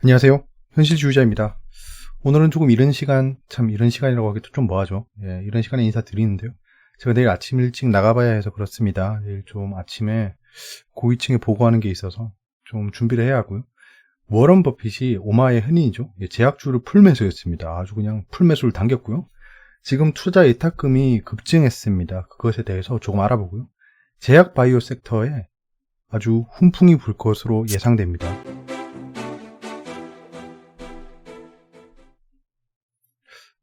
안녕하세요. 현실주의자입니다. 오늘은 조금 이른 시간, 참 이른 시간이라고 하기도 좀 뭐하죠. 이런 시간에 인사드리는데요. 제가 내일 아침 일찍 나가봐야 해서 그렇습니다. 내일 좀 아침에 고위층에 보고하는 게 있어서 좀 준비를 해야 하고요. 워런 버핏이 오마의 흔인이죠. 제약주를 풀매수했습니다. 아주 그냥 풀매수를 당겼고요. 지금 투자 예탁금이 급증했습니다. 그것에 대해서 조금 알아보고요. 제약 바이오 섹터에 아주 훈풍이 불 것으로 예상됩니다.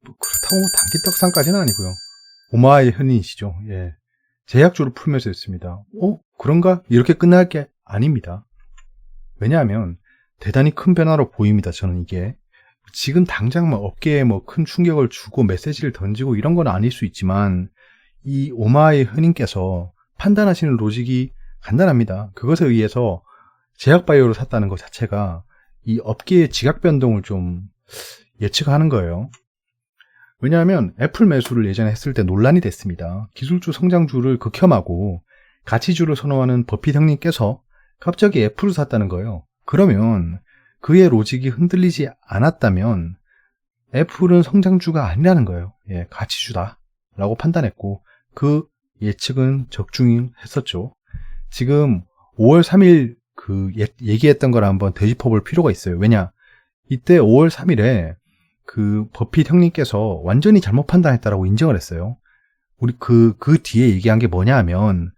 그렇다고 단기떡상까지는 아니고요. 오마의 흔인이시죠. 제약주를 풀면서 했습니다. 그런가? 이렇게 끝날 게 아닙니다. 왜냐하면 대단히 큰 변화로 보입니다. 저는 이게 지금 당장 업계에 큰 충격을 주고 메시지를 던지고 이런 건 아닐 수 있지만 이 오마의 흔인께서 판단하시는 로직이 간단합니다. 그것에 의해서 제약바이오를 샀다는 것 자체가 이 업계의 지각 변동을 좀 예측하는 거예요. 왜냐하면 애플 매수를 예전에 했을 때 논란이 됐습니다. 기술주 성장주를 극혐하고 가치주를 선호하는 버핏 형님께서 갑자기 애플을 샀다는 거예요. 그러면 그의 로직이 흔들리지 않았다면 애플은 성장주가 아니라는 거예요. 가치주다 라고 판단했고 그 예측은 적중했었죠. 지금 5월 3일 얘기했던 걸 한번 되짚어 볼 필요가 있어요. 왜냐? 이때 5월 3일에 그 버핏 형님께서 완전히 잘못 판단했다라고 인정을 했어요. 우리 그 뒤에 얘기한 게 뭐냐 하면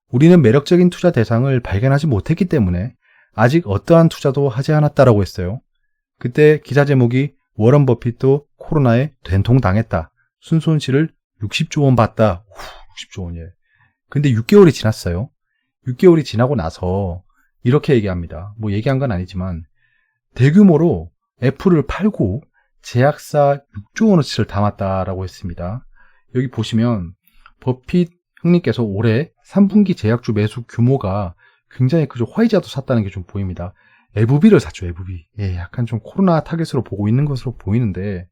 우리는 매력적인 투자 대상을 발견하지 못했기 때문에 아직 어떠한 투자도 하지 않았다라고 했어요. 그때 기사 제목이 워런 버핏도 코로나에 된통당했다. 순손실을 60조 원 봤다. 60조 원. 근데 6개월이 지났어요. 6개월이 지나고 나서 이렇게 얘기합니다. 얘기한 건 아니지만 대규모로 애플을 팔고 제약사 6조 원어치를 담았다라고 했습니다. 여기 보시면 버핏 형님께서 올해 3분기 제약주 매수 규모가 굉장히 크죠. 화이자도 샀다는 게 좀 보입니다. 에브비를 샀죠. 에브비. 약간 좀 코로나 타겟으로 보고 있는 것으로 보이는데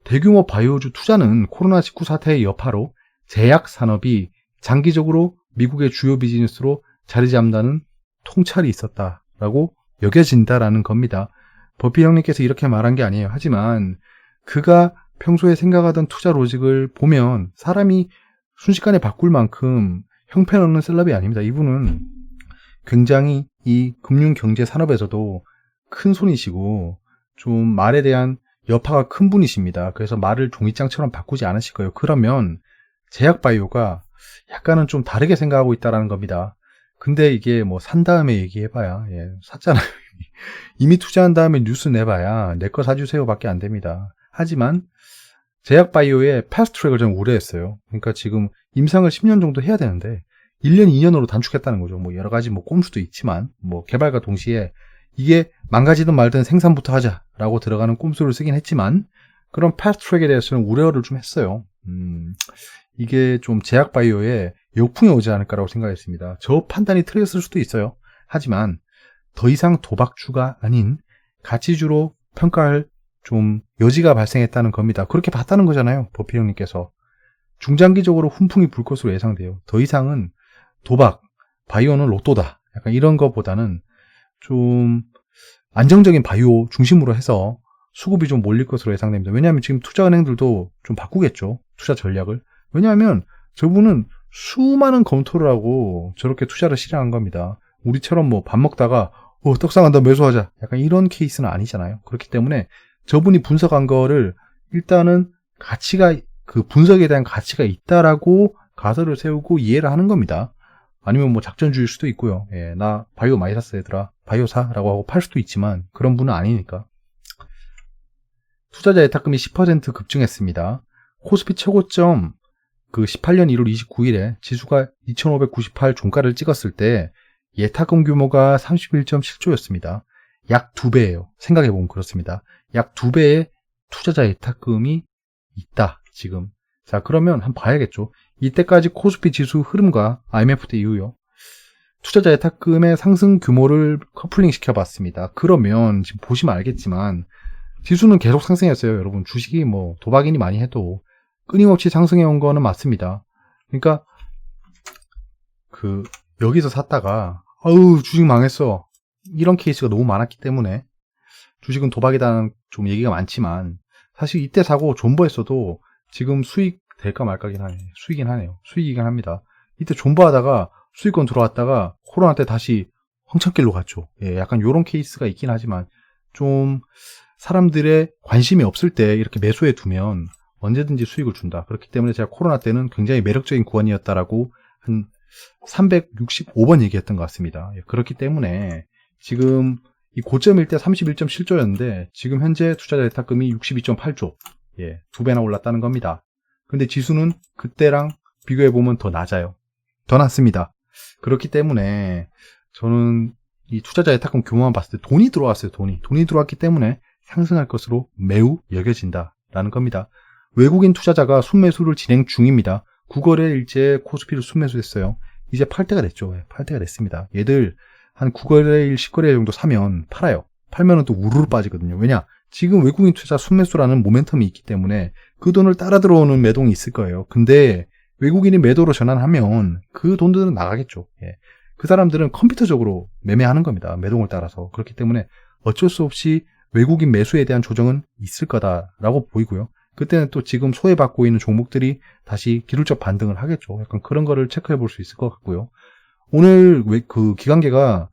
대규모 바이오주 투자는 코로나19 사태의 여파로 제약 산업이 장기적으로 미국의 주요 비즈니스로 자리 잡는다는 통찰이 있었다라고 여겨진다라는 겁니다. 버핏 형님께서 이렇게 말한 게 아니에요. 하지만 그가 평소에 생각하던 투자 로직을 보면 사람이 순식간에 바꿀 만큼 형편없는 셀럽이 아닙니다. 이분은 굉장히 이 금융경제 산업에서도 큰 손이시고 좀 말에 대한 여파가 큰 분이십니다. 그래서 말을 종이장처럼 바꾸지 않으실 거예요. 그러면 제약바이오가 약간은 좀 다르게 생각하고 있다는 겁니다. 근데 이게 산 다음에 얘기해봐야 샀잖아요. 이미 투자한 다음에 뉴스 내봐야 내 거 사주세요 밖에 안 됩니다. 하지만 제약바이오의 패스트트랙을 좀 우려했어요. 그러니까 지금 임상을 10년 정도 해야 되는데 1년, 2년으로 단축했다는 거죠. 여러 가지 꼼수도 있지만 개발과 동시에 이게 망가지든 말든 생산부터 하자라고 들어가는 꼼수를 쓰긴 했지만 그런 패스트트랙에 대해서는 우려를 좀 했어요. 이게 좀 제약바이오에 역풍이 오지 않을까라고 생각했습니다. 저 판단이 틀렸을 수도 있어요. 하지만 더 이상 도박주가 아닌 가치주로 평가할 좀 여지가 발생했다는 겁니다. 그렇게 봤다는 거잖아요. 버핏 형님께서. 중장기적으로 훈풍이 불 것으로 예상돼요. 더 이상은 도박, 바이오는 로또다. 약간 이런 거보다는 좀 안정적인 바이오 중심으로 해서 수급이 좀 몰릴 것으로 예상됩니다. 왜냐하면 지금 투자은행들도 좀 바꾸겠죠. 투자 전략을. 왜냐하면 저분은 수많은 검토를 하고 저렇게 투자를 실행한 겁니다. 우리처럼 밥 먹다가 떡상한다 매수하자 약간 이런 케이스는 아니잖아요. 그렇기 때문에 저분이 분석한 거를 일단은 가치가 분석에 대한 가치가 있다라고 가설을 세우고 이해를 하는 겁니다. 아니면 작전주의일 수도 있고요. 나 바이오 많이 샀어 얘들아 바이오 사라고 하고 팔 수도 있지만 그런 분은 아니니까. 투자자 예탁금이 10% 급증했습니다. 코스피 최고점 18년 1월 29일에 지수가 2598 종가를 찍었을 때 예탁금 규모가 31.7조였습니다. 약 2배예요. 생각해보면 그렇습니다. 약 2배의 투자자 예탁금이 있다. 지금. 자, 그러면 한번 봐야겠죠. 이때까지 코스피 지수 흐름과 IMF 때 이후요. 투자자 예탁금의 상승 규모를 커플링 시켜봤습니다. 그러면 지금 보시면 알겠지만 지수는 계속 상승했어요. 여러분 주식이 도박이니 많이 해도 끊임없이 상승해온 거는 맞습니다. 그러니까 여기서 샀다가 아우 주식 망했어 이런 케이스가 너무 많았기 때문에 주식은 도박이다는 좀 얘기가 많지만 사실 이때 사고 존버했어도 지금 수익 될까 말까긴 하네. 수익이긴 하네요. 수익이긴 합니다. 이때 존버하다가 수익권 들어왔다가 코로나 때 다시 황천길로 갔죠. 예, 약간 요런 케이스가 있긴 하지만 좀 사람들의 관심이 없을 때 이렇게 매수해 두면 언제든지 수익을 준다. 그렇기 때문에 제가 코로나 때는 굉장히 매력적인 구간이었다라고 한 365번 얘기했던 것 같습니다. 예, 그렇기 때문에 지금 이 고점일 때 31.7조였는데 지금 현재 투자자 예탁금이 62.8조. 예, 2배나 올랐다는 겁니다. 근데 지수는 그때랑 비교해보면 더 낮아요. 더 낮습니다. 그렇기 때문에 저는 이 투자자 예탁금 규모만 봤을 때 돈이 들어왔어요. 돈이 들어왔기 때문에 상승할 것으로 매우 여겨진다라는 겁니다. 외국인 투자자가 순매수를 진행 중입니다. 9거래일째 코스피를 순매수했어요. 이제 팔 때가 됐죠. 팔 때가 됐습니다. 얘들 한 9거래일, 10거래일 정도 사면 팔아요. 팔면은 또 우르르 빠지거든요. 왜냐? 지금 외국인 투자 순매수라는 모멘텀이 있기 때문에 그 돈을 따라 들어오는 매동이 있을 거예요. 근데 외국인이 매도로 전환하면 그 돈들은 나가겠죠. 예. 그 사람들은 컴퓨터적으로 매매하는 겁니다. 매동을 따라서. 그렇기 때문에 어쩔 수 없이 외국인 매수에 대한 조정은 있을 거다라고 보이고요. 그때는 또 지금 소외받고 있는 종목들이 다시 기술적 반등을 하겠죠. 약간 그런 거를 체크해 볼 수 있을 것 같고요. 오늘 그 기관계가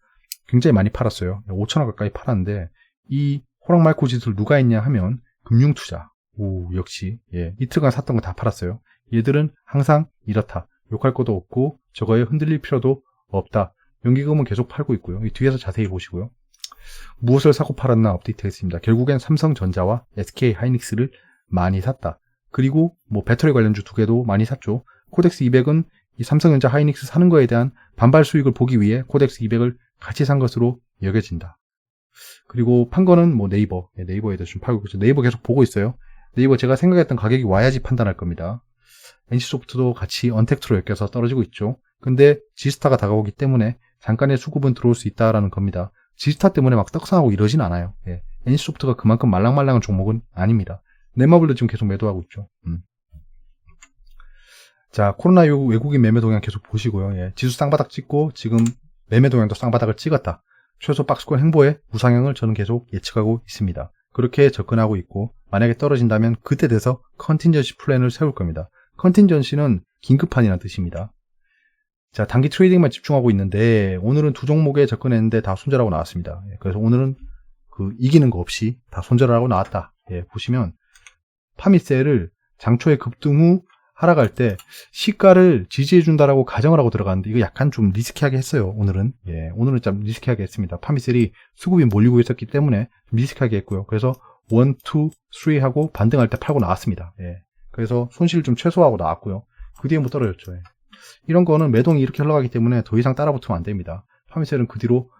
굉장히 많이 팔았어요. 5천원 가까이 팔았는데 이 호랑말코 지수를 누가 했냐 하면 금융투자. 오, 역시 예, 이틀간 샀던 거 다 팔았어요. 얘들은 항상 이렇다. 욕할 것도 없고 저거에 흔들릴 필요도 없다. 연기금은 계속 팔고 있고요. 이 뒤에서 자세히 보시고요. 무엇을 사고 팔았나 업데이트했습니다. 결국엔 삼성전자와 SK하이닉스를 많이 샀다. 그리고 뭐 배터리 관련주 2개도 많이 샀죠. 코덱스 200은 이 삼성전자 하이닉스 사는 거에 대한 반발 수익을 보기 위해 코덱스 200을 같이 산 것으로 여겨진다. 그리고 판 거는 뭐 네이버에 대해서 좀 팔고 있죠. 네이버 계속 보고 있어요. 네이버 제가 생각했던 가격이 와야지 판단할 겁니다. NC소프트도 같이 언택트로 엮여서 떨어지고 있죠. 근데 지스타가 다가오기 때문에 잠깐의 수급은 들어올 수 있다라는 겁니다. 지스타 때문에 막 떡상하고 이러진 않아요. 예. NC소프트가 그만큼 말랑말랑한 종목은 아닙니다. 넷마블도 지금 계속 매도하고 있죠. 자, 코로나 이후 외국인 매매 동향 계속 보시고요. 예. 지수 쌍바닥 찍고 지금 매매 동향도 쌍바닥을 찍었다. 최소 박스권 행보의 우상향을 저는 계속 예측하고 있습니다. 그렇게 접근하고 있고 만약에 떨어진다면 그때 돼서 컨틴전시 플랜을 세울 겁니다. 컨틴전시는 긴급판이라는 뜻입니다. 자, 단기 트레이딩만 집중하고 있는데 오늘은 2종목에 접근했는데 다 손절하고 나왔습니다. 예, 그래서 오늘은 그 이기는 거 없이 다 손절을 하고 나왔다. 예, 보시면 파미셀을 장초에 급등 후 하락할 때 시가를 지지해준다라고 가정을 하고 들어갔는데 이거 약간 좀 리스키하게 했어요. 오늘은 오늘은 좀 리스키하게 했습니다. 파미셀이 수급이 몰리고 있었기 때문에 좀 리스키하게 했고요. 그래서 1, 2, 3 하고 반등할 때 팔고 나왔습니다. 예. 그래서 손실을 좀 최소화하고 나왔고요. 그 뒤에 뭐 떨어졌죠. 예. 이런 거는 매동이 이렇게 흘러가기 때문에 더 이상 따라붙으면 안 됩니다. 파미셀은 그 뒤로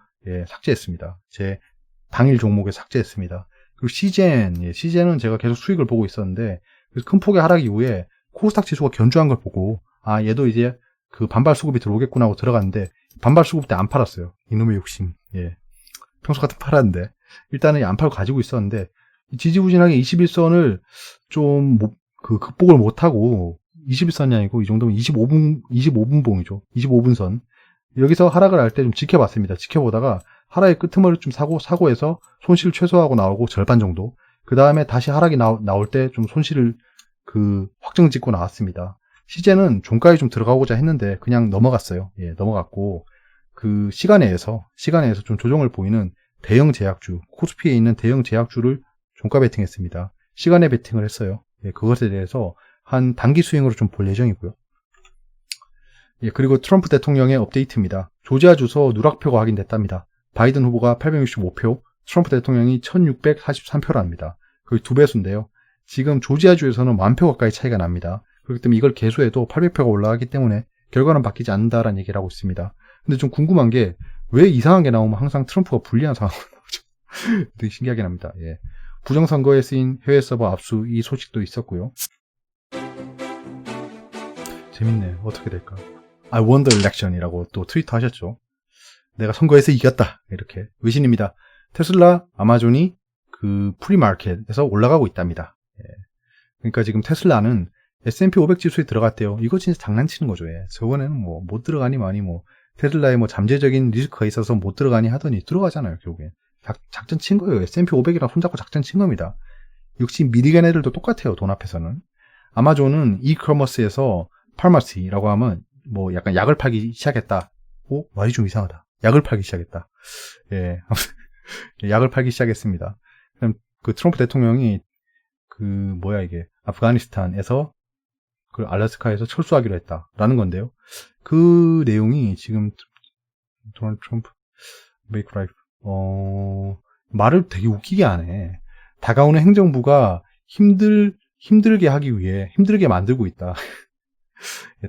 삭제했습니다. 제 당일 종목에 삭제했습니다. 그리고 시젠은 제가 계속 수익을 보고 있었는데 그래서 큰 폭의 하락 이후에 코스닥 지수가 견조한 걸 보고 아 얘도 이제 그 반발 수급이 들어오겠구나 하고 들어갔는데 반발 수급 때 안 팔았어요. 이놈의 욕심. 예. 평소 같은 팔았는데 일단은 안 팔고 가지고 있었는데 지지부진하게 21선을 좀 극복을 못하고 21선이 아니고 이 정도면 25분봉이죠. 25분선. 여기서 하락을 할 때 좀 지켜봤습니다. 지켜보다가 하락의 끄트머리 좀 사고해서 손실을 최소화하고 나오고 절반 정도. 그 다음에 다시 하락이 나올 때 좀 손실을 확정 짓고 나왔습니다. 시제는 종가에 좀 들어가고자 했는데 그냥 넘어갔어요. 예, 넘어갔고 그 시간에서 좀 조정을 보이는 대형 제약주, 코스피에 있는 대형 제약주를 종가 베팅했습니다. 시간에 베팅을 했어요. 예, 그것에 대해서 한 단기 수익으로 좀 볼 예정이고요. 예, 그리고 트럼프 대통령의 업데이트입니다. 조지아 주소 누락표가 확인됐답니다. 바이든 후보가 865표, 트럼프 대통령이 1643표랍니다. 거의 2배수인데요. 지금 조지아주에서는 1000표 가까이 차이가 납니다. 그렇기 때문에 이걸 개수해도 800표가 올라가기 때문에 결과는 바뀌지 않는다라는 얘기를 하고 있습니다. 근데 좀 궁금한 게 왜 이상한 게 나오면 항상 트럼프가 불리한 상황으로 나오죠. 되게 신기하긴 합니다. 예. 부정선거에 쓰인 해외 서버 압수 이 소식도 있었고요. 재밌네. 어떻게 될까? I won the election이라고 또 트위터 하셨죠. 내가 선거에서 이겼다. 이렇게. 외신입니다. 테슬라, 아마존이 그 프리마켓에서 올라가고 있답니다. 예. 그러니까 지금 테슬라는 S&P 500 지수에 들어갔대요. 이거 진짜 장난치는 거죠. 예. 저번에는 뭐 못 들어가니 많이 뭐 테슬라에 뭐 잠재적인 리스크가 있어서 못 들어가니 하더니 들어가잖아요. 결국엔. 작전 친 거예요. S&P 500이랑 손잡고 작전 친 겁니다. 역시 미리겐 애들도 똑같아요. 돈 앞에서는. 아마존은 이커머스에서 파마시라고 하면 뭐 약간 약을 팔기 시작했다. 오, 말이 좀 이상하다. 약을 팔기 시작했다. 예, 약을 팔기 시작했습니다. 그럼 그 트럼프 대통령이 아프가니스탄에서 그 알래스카에서 철수하기로 했다라는 건데요. 그 내용이 지금 도널드 트럼프 make life 말을 되게 웃기게 하네. 다가오는 행정부가 힘들게 하기 위해 힘들게 만들고 있다.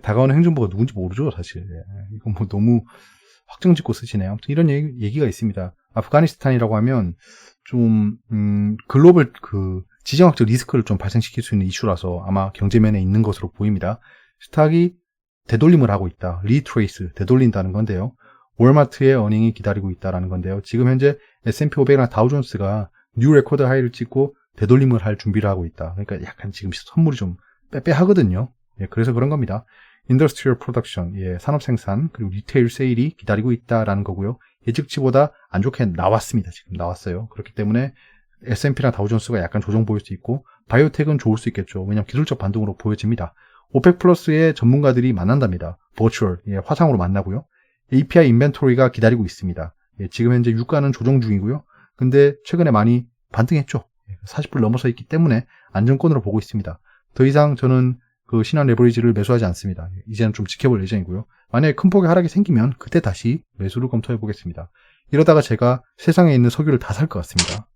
다가오는 행정부가 누군지 모르죠, 사실. 이건 뭐 너무 확정짓고 쓰시네요. 아무튼 이런 얘기가 있습니다. 아프가니스탄이라고 하면 좀 글로벌 지정학적 리스크를 좀 발생시킬 수 있는 이슈라서 아마 경제면에 있는 것으로 보입니다. 스탁이 되돌림을 하고 있다. 리트레이스, 되돌린다는 건데요. 월마트의 어닝이 기다리고 있다라는 건데요. 지금 현재 S&P 500이나 다우존스가 뉴 레코드 하이를 찍고 되돌림을 할 준비를 하고 있다. 그러니까 약간 지금 선물이 좀 빼빼하거든요. 예, 그래서 그런 겁니다. 인더스트리얼 프로덕션, 예, 산업 생산, 그리고 리테일 세일이 기다리고 있다라는 거고요. 예측치보다 안 좋게 나왔습니다. 지금 나왔어요. 그렇기 때문에 S&P나 다우존스가 약간 조정 보일 수 있고, 바이오텍은 좋을 수 있겠죠. 왜냐하면 기술적 반등으로 보여집니다. 오펙 플러스의 전문가들이 만난답니다. 버추얼, 예, 화상으로 만나고요. API 인벤토리가 기다리고 있습니다. 예, 지금 현재 유가는 조정 중이고요. 근데 최근에 많이 반등했죠. 40불 넘어서 있기 때문에 안정권으로 보고 있습니다. 더 이상 저는 그 신한 레버리지를 매수하지 않습니다. 이제는 좀 지켜볼 예정이고요. 만약에 큰 폭의 하락이 생기면 그때 다시 매수를 검토해 보겠습니다. 이러다가 제가 세상에 있는 석유를 다 살 것 같습니다.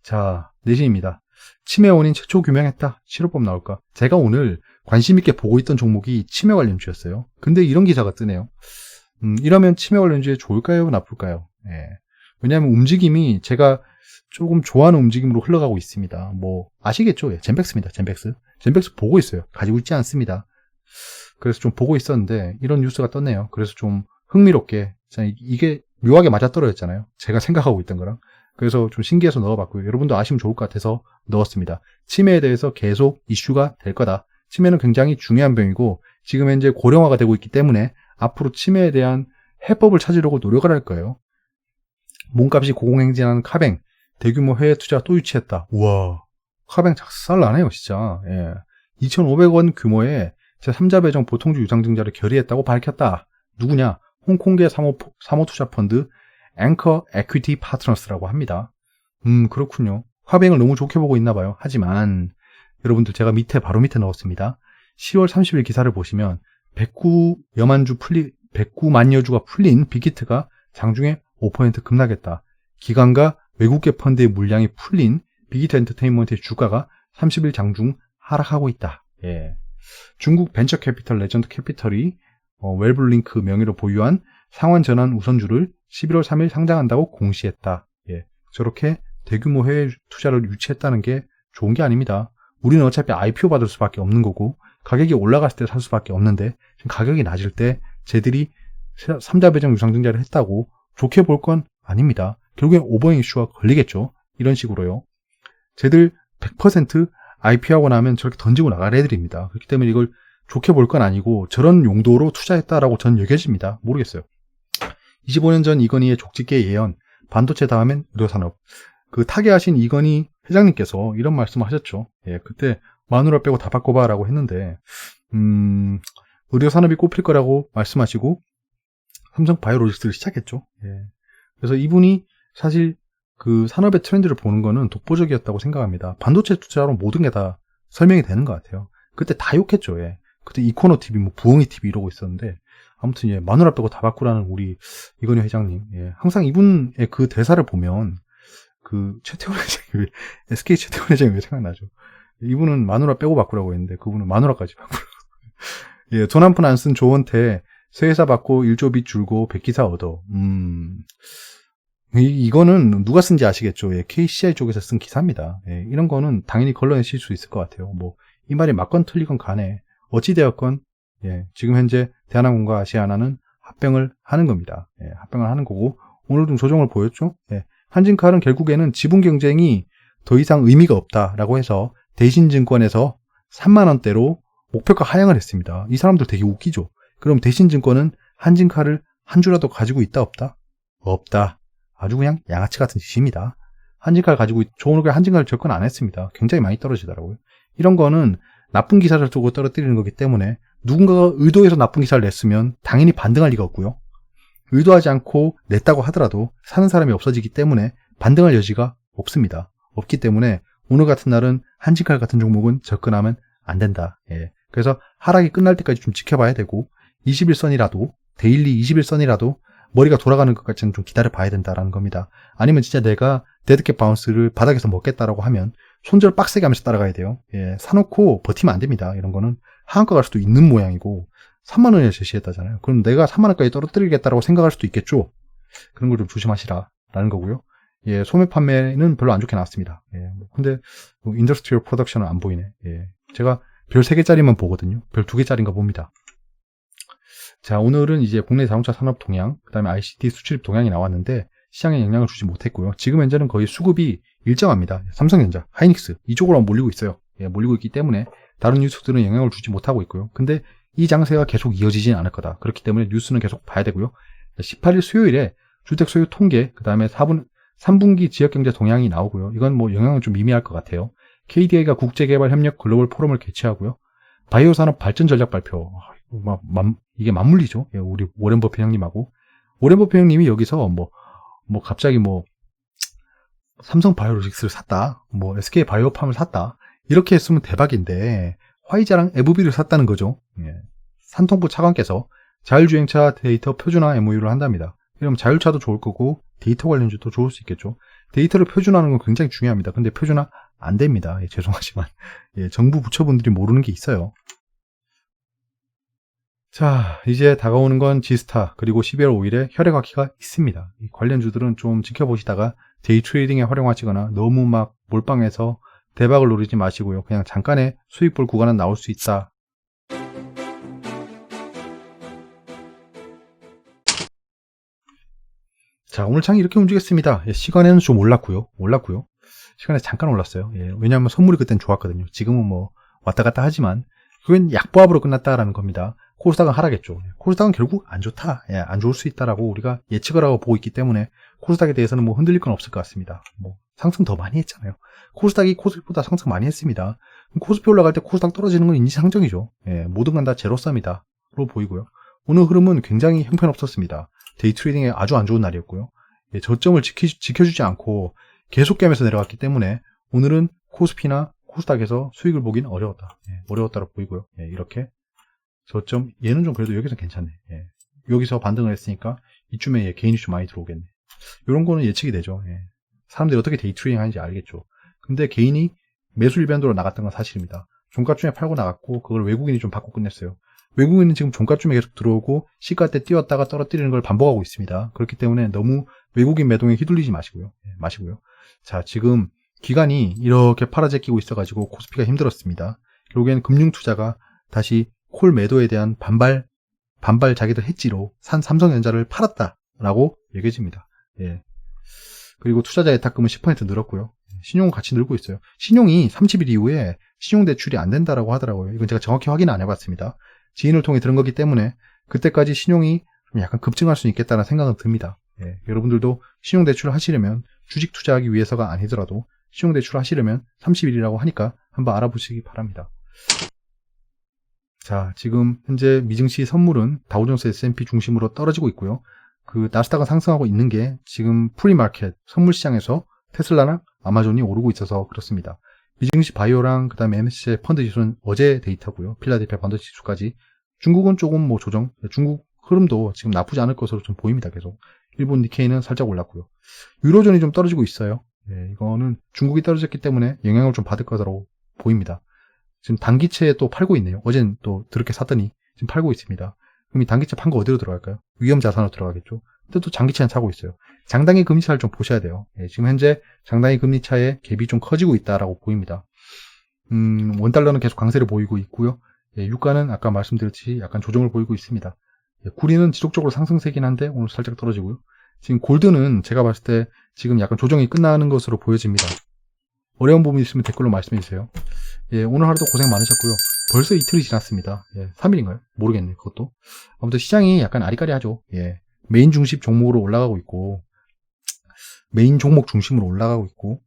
자, 내신입니다. 치매 원인 최초 규명했다. 치료법 나올까? 제가 오늘 관심 있게 보고 있던 종목이 치매 관련주였어요. 근데 이런 기사가 뜨네요. 이러면 치매 관련주에 좋을까요? 나쁠까요? 예. 왜냐하면 움직임이 제가 조금 좋아하는 움직임으로 흘러가고 있습니다. 뭐 아시겠죠? 예, 젠백스입니다. 젠백스 보고 있어요. 가지고 있지 않습니다. 그래서 좀 보고 있었는데 이런 뉴스가 떴네요. 그래서 좀 흥미롭게, 이게 묘하게 맞아떨어졌잖아요. 제가 생각하고 있던 거랑. 그래서 좀 신기해서 넣어봤고요. 여러분도 아시면 좋을 것 같아서 넣었습니다. 치매에 대해서 계속 이슈가 될 거다. 치매는 굉장히 중요한 병이고 지금 현재 고령화가 되고 있기 때문에 앞으로 치매에 대한 해법을 찾으려고 노력을 할 거예요. 몸값이 고공행진하는 카뱅, 대규모 해외 투자 또 유치했다. 우와, 카뱅 작살나네요 진짜. 예. 2,500원 규모의 제3자 배정 보통주 유상증자를 결의했다고 밝혔다. 누구냐? 홍콩계 사모투자펀드 앵커 에퀴티 파트너스라고 합니다. 그렇군요. 카뱅을 너무 좋게 보고 있나 봐요. 하지만 여러분들 제가 바로 밑에 넣었습니다. 10월 30일 기사를 보시면 109만여 주가 풀린 빅히트가 장중에 5% 급락했다. 기관과 외국계 펀드의 물량이 풀린 빅히트 엔터테인먼트의 주가가 30일 장중 하락하고 있다. 예. 중국 벤처 캐피털 레전드 캐피털이 웰블링크 명의로 보유한 상환전환 우선주를 11월 3일 상장한다고 공시했다. 예. 저렇게 대규모 해외 투자를 유치했다는 게 좋은 게 아닙니다. 우리는 어차피 IPO 받을 수밖에 없는 거고 가격이 올라갔을 때 살 수밖에 없는데 지금 가격이 낮을 때 쟤들이 3자 배정 유상증자를 했다고 좋게 볼 건 아닙니다. 결국엔 오버행 이슈가 걸리겠죠. 이런 식으로요. 쟤들 100% IPO하고 나면 저렇게 던지고 나갈 애들입니다. 그렇기 때문에 이걸 좋게 볼 건 아니고 저런 용도로 투자했다라고 전 여겨집니다. 모르겠어요. 25년 전 이건희의 족집게 예언, 반도체 다음엔 의료산업. 그 타계하신 이건희 회장님께서 이런 말씀을 하셨죠. 예, 그때 마누라 빼고 다 바꿔봐라고 했는데 의료산업이 꼽힐 거라고 말씀하시고 삼성 바이오로직스를 시작했죠. 예. 그래서 이분이 사실 그 산업의 트렌드를 보는 거는 독보적이었다고 생각합니다. 반도체 투자로 모든 게 다 설명이 되는 것 같아요. 그때 다 욕했죠. 예. 그때 이코노 TV, 뭐 부엉이 TV 이러고 있었는데 아무튼 예, 마누라 빼고 다 바꾸라는 우리 이건희 회장님. 예. 항상 이분의 그 대사를 보면 그 최태원 회장이 SK 최태원 회장이 왜 생각나죠? 이분은 마누라 빼고 바꾸라고 했는데 그분은 마누라까지 바꾸라고. 예, 돈 한 푼 안 쓴 조원태 새 회사 받고 1조 빚 줄고 백기사 얻어. 이거는 누가 쓴지 아시겠죠? 예, KCI 쪽에서 쓴 기사입니다. 예, 이런 거는 당연히 걸러내실 수 있을 것 같아요. 뭐 이 말이 맞건 틀리건 간에 어찌되었건 예, 지금 현재 대한항공과 아시아나는 합병을 하는 겁니다. 예, 합병을 하는 거고 오늘 좀 조정을 보였죠? 예, 한진칼은 결국에는 지분 경쟁이 더 이상 의미가 없다라고 해서 대신증권에서 3만 원대로 목표가 하향을 했습니다. 이 사람들 되게 웃기죠? 그럼 대신증권은 한진칼을 한 주라도 가지고 있다 없다? 없다. 아주 그냥 양아치 같은 짓입니다. 한진칼 가지고 좋은 걸 한진칼 접근 안 했습니다. 굉장히 많이 떨어지더라고요. 이런 거는 나쁜 기사를 두고 떨어뜨리는 거기 때문에 누군가가 의도해서 나쁜 기사를 냈으면 당연히 반등할 리가 없고요. 의도하지 않고 냈다고 하더라도 사는 사람이 없어지기 때문에 반등할 여지가 없습니다. 없기 때문에 오늘 같은 날은 한진칼 같은 종목은 접근하면 안 된다. 예. 그래서 하락이 끝날 때까지 좀 지켜봐야 되고 21선이라도 데일리 21선이라도 머리가 돌아가는 것까지는 좀 기다려 봐야 된다라는 겁니다. 아니면 진짜 내가 데드캣 바운스를 바닥에서 먹겠다라고 하면 손절 빡세게 하면서 따라가야 돼요. 예, 사놓고 버티면 안 됩니다. 이런 거는 하한가 갈 수도 있는 모양이고 3만 원에 제시했다잖아요. 그럼 내가 3만 원까지 떨어뜨리겠다라고 생각할 수도 있겠죠. 그런 걸 좀 조심하시라라는 거고요. 예, 소매 판매는 별로 안 좋게 나왔습니다. 예, 근데 인더스트리얼 프로덕션은 안 보이네. 예, 제가 별 3개짜리만 보거든요. 별 2개짜리인가 봅니다. 자, 오늘은 이제 국내 자동차 산업 동향, 그 다음에 ICT 수출입 동향이 나왔는데 시장에 영향을 주지 못했고요. 지금 현재는 거의 수급이 일정합니다. 삼성전자, 하이닉스 이쪽으로 몰리고 있어요. 예, 몰리고 있기 때문에 다른 뉴스들은 영향을 주지 못하고 있고요. 근데 이 장세가 계속 이어지진 않을 거다. 그렇기 때문에 뉴스는 계속 봐야 되고요. 18일 수요일에 주택 소유 통계, 그 다음에 3분기 지역경제 동향이 나오고요. 이건 뭐 영향은 좀 미미할 것 같아요. KDI가 국제개발협력 글로벌 포럼을 개최하고요. 바이오 산업 발전 전략 발표. 이게 맞물리죠. 예, 우리 워렌 버핏 형님하고. 워렌 버핏 형님이 여기서 갑자기 삼성 바이오로직스를 샀다. SK 바이오팜을 샀다. 이렇게 했으면 대박인데, 화이자랑 에브비를 샀다는 거죠. 예. 산통부 차관께서 자율주행차 데이터 표준화 MOU를 한답니다. 그럼 자율차도 좋을 거고, 데이터 관련주도 좋을 수 있겠죠. 데이터를 표준화하는 건 굉장히 중요합니다. 근데 표준화 안 됩니다. 예, 죄송하지만. 예, 정부 부처분들이 모르는 게 있어요. 자, 이제 다가오는 건 지스타, 그리고 12월 5일에 혈액학기가 있습니다. 이 관련주들은 좀 지켜보시다가 데이 트레이딩에 활용하시거나 너무 몰빵해서 대박을 노리지 마시고요. 그냥 잠깐의 수익 볼 구간은 나올 수 있다. 자, 오늘 장이 이렇게 움직였습니다. 예, 시간에는 좀 올랐고요. 시간에 잠깐 올랐어요. 예, 왜냐하면 선물이 그땐 좋았거든요. 지금은 왔다 갔다 하지만 그건 약보합으로 끝났다라는 겁니다. 코스닥은 하락했죠. 코스닥은 결국 안 좋다. 예, 안 좋을 수 있다라고 우리가 예측을 하고 보고 있기 때문에 코스닥에 대해서는 흔들릴 건 없을 것 같습니다. 상승 더 많이 했잖아요. 코스닥이 코스피보다 상승 많이 했습니다. 코스피 올라갈 때 코스닥 떨어지는 건 인지상정이죠. 예, 모든 건 다 제로섬이다로 보이고요. 오늘 흐름은 굉장히 형편없었습니다. 데이 트레이딩에 아주 안 좋은 날이었고요. 예, 저점을 지켜주지 않고 계속 깨면서 내려갔기 때문에 오늘은 코스피나 코스닥에서 수익을 보기는 어려웠다. 예, 어려웠다고 보이고요. 예, 이렇게 저점 얘는 좀 그래도 여기서 괜찮네. 예, 여기서 반등을 했으니까 이쯤에 개인이 좀 많이 들어오겠네. 이런 거는 예측이 되죠. 예, 사람들이 어떻게 데이 트레이딩 하는지 알겠죠. 근데 개인이 매수 일변도로 나갔던 건 사실입니다. 종가쯤에 팔고 나갔고 그걸 외국인이 좀 받고 끝냈어요. 외국인은 지금 종가쯤에 계속 들어오고 시가 때 뛰었다가 떨어뜨리는 걸 반복하고 있습니다. 그렇기 때문에 너무 외국인 매동에 휘둘리지 마시고요. 자, 지금 기관이 이렇게 팔아제끼고 있어가지고 코스피가 힘들었습니다. 결국에는 금융투자가 다시 콜 매도에 대한 반발 자기들 해지로 산 삼성전자를 팔았다라고 얘기해집니다. 예. 그리고 투자자 예탁금은 10% 늘었고요. 신용은 같이 늘고 있어요. 신용이 30일 이후에 신용 대출이 안 된다라고 하더라고요. 이건 제가 정확히 확인 안 해봤습니다. 지인을 통해 들은 거기 때문에 그때까지 신용이 좀 약간 급증할 수 있겠다는 생각은 듭니다. 예. 여러분들도 신용 대출을 하시려면 주식 투자하기 위해서가 아니더라도 신용 대출을 하시려면 30일이라고 하니까 한번 알아보시기 바랍니다. 자, 지금 현재 미증시 선물은 다우존스 S&P 중심으로 떨어지고 있고요. 그 나스닥은 상승하고 있는 게 지금 프리마켓 선물 시장에서 테슬라나 아마존이 오르고 있어서 그렇습니다. 미증시 바이오랑 그다음에 MSCI 펀드 지수는 어제 데이터고요. 필라델피아 펀드 지수까지. 중국은 조금 조정. 중국 흐름도 지금 나쁘지 않을 것으로 좀 보입니다. 계속. 일본 니케이는 살짝 올랐고요. 유로존이 좀 떨어지고 있어요. 예, 이거는 중국이 떨어졌기 때문에 영향을 좀 받을 것으로 보입니다. 지금 단기채에 또 팔고 있네요. 어젠 또 그렇게 샀더니 지금 팔고 있습니다. 그럼 이 단기채 판 거 어디로 들어갈까요? 위험자산으로 들어가겠죠. 근데 또 장기채는 사고 있어요. 장단기 금리차를 좀 보셔야 돼요. 예, 지금 현재 장단기 금리차의 갭이 좀 커지고 있다라고 보입니다. 원달러는 계속 강세를 보이고 있고요. 예, 유가는 아까 말씀드렸듯이 약간 조정을 보이고 있습니다. 예, 구리는 지속적으로 상승세긴 한데 오늘 살짝 떨어지고요. 지금 골드는 제가 봤을 때 지금 약간 조정이 끝나는 것으로 보여집니다. 어려운 부분이 있으면 댓글로 말씀해 주세요. 예, 오늘 하루도 고생 많으셨고요. 벌써 이틀이 지났습니다. 예, 3일인가요? 모르겠네요. 그것도. 아무튼 시장이 약간 아리까리하죠. 예, 메인 중심 종목으로 올라가고 있고 메인 종목 중심으로 올라가고 있고,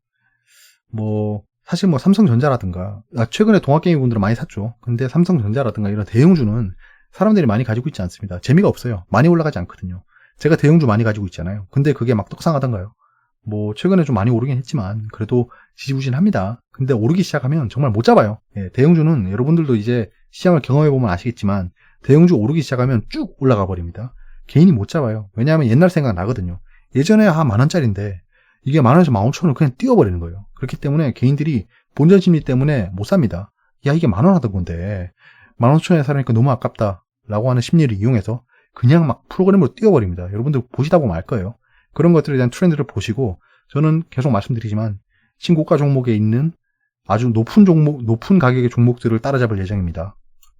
사실 삼성전자라든가, 최근에 동학개미 분들은 많이 샀죠. 근데 삼성전자라든가 이런 대형주는 사람들이 많이 가지고 있지 않습니다. 재미가 없어요. 많이 올라가지 않거든요. 제가 대형주 많이 가지고 있잖아요. 근데 그게 막 떡상하던가요? 최근에 좀 많이 오르긴 했지만, 그래도 지지부진합니다. 근데 오르기 시작하면 정말 못 잡아요. 예, 대형주는 여러분들도 이제 시장을 경험해보면 아시겠지만, 대형주 오르기 시작하면 쭉 올라가 버립니다. 개인이 못 잡아요. 왜냐하면 옛날 생각 나거든요. 예전에 10,000원짜리인데, 이게 10,000원에서 15,000원을 그냥 띄워버리는 거예요. 그렇기 때문에 개인들이 본전 심리 때문에 못 삽니다. 야, 이게 10,000원 하던 건데 15,000원에 사려니까 너무 아깝다 라고 하는 심리를 이용해서 그냥 막 프로그램으로 띄워버립니다. 여러분들 보시다 보면 알 거예요. 그런 것들에 대한 트렌드를 보시고, 저는 계속 말씀드리지만 신고가 종목에 있는 아주 높은 가격의 종목들을 따라잡을 예정입니다.